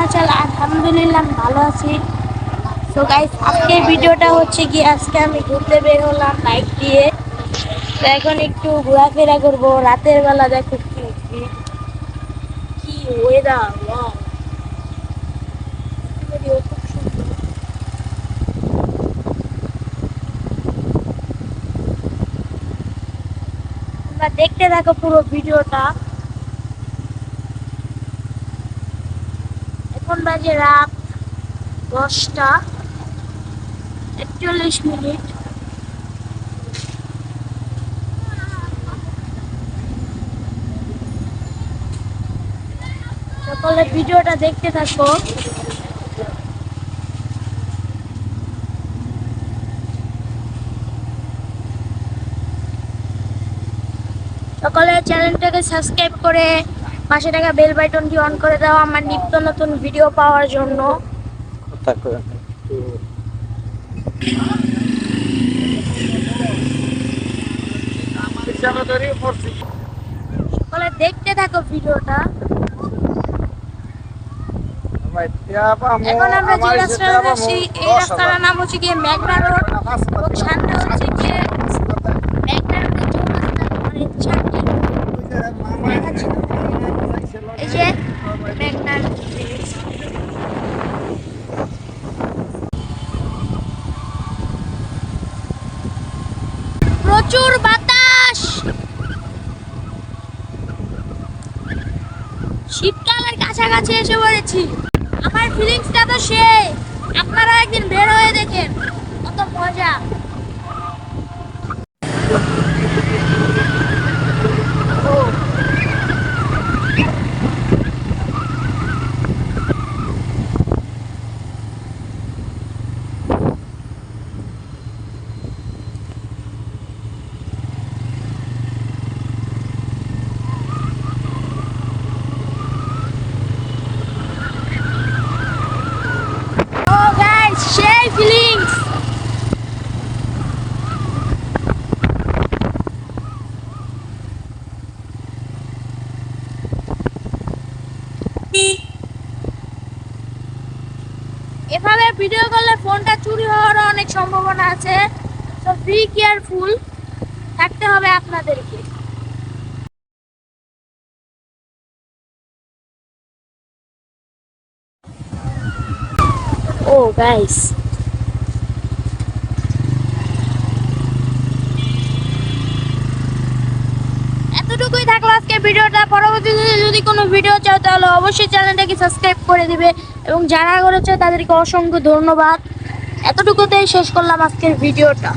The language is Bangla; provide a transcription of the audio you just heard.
হালচাল? আলহামদুলিল্লাহ ভালো আছি। তো গাইস, আজকে ভিডিওটা হচ্ছে কি, আজকে আমি ঘুরতে বের হলাম বাইক দিয়ে। তো এখন একটু ঘোরাফেরা করবো রাতের বেলা। দেখো কি কি ওয়েদার, ওয়াও, খুব সুন্দর। তোমরা দেখতে থাকো পুরো ভিডিওটা। এখন বাজে রাত 10টা 41 মিনিট। সকলে ভিডিওটা দেখতে থাকো। সকলে চ্যানেলটাকে সাবস্ক্রাইব করে পাশে থাকা বেল বাটনটি অন করে দাও আমার নিত্য নতুন ভিডিও পাওয়ার জন্য। সকলে দেখতে থাকো ভিডিওটা। এখন আমরা যে রাস্তাটা যাচ্ছি, এই রাস্তাটার নাম হচ্ছে গিয়ে মেঘনা রোড এবং সামনে হচ্ছে গিয়ে মেঘনা রোডের চৌরাস্তা, মানে চারটি। এই যে মেঘনা ব্রিজ। প্রচুর বাতাস, শীতকালের কাছাকাছি এসে পড়েছি। আমার ফিলিংসটা তো সেই, আপনারা একদিন বের হয়ে দেখেন, কত মজা। ও গাইস, সেই ফিলিংস। এভাবে ভিডিও করলে ফোনটা চুরি হওয়ার অনেক সম্ভাবনা আছে। তো বি কেয়ারফুল থাকতে হবে আপনাদেরকে। ও গাইস, এতটুকুই থাকলো আজকে ভিডিওটা। পরবর্তীতে যদি কোনো ভিডিও চাও তাহলে অবশ্যই চ্যানেলটাকে সাবস্ক্রাইব করে দিবে, এবং যারা করেছে তাদেরকে অসংখ্য ধন্যবাদ। এতটুকুতেই শেষ করলাম আজকের ভিডিওটা।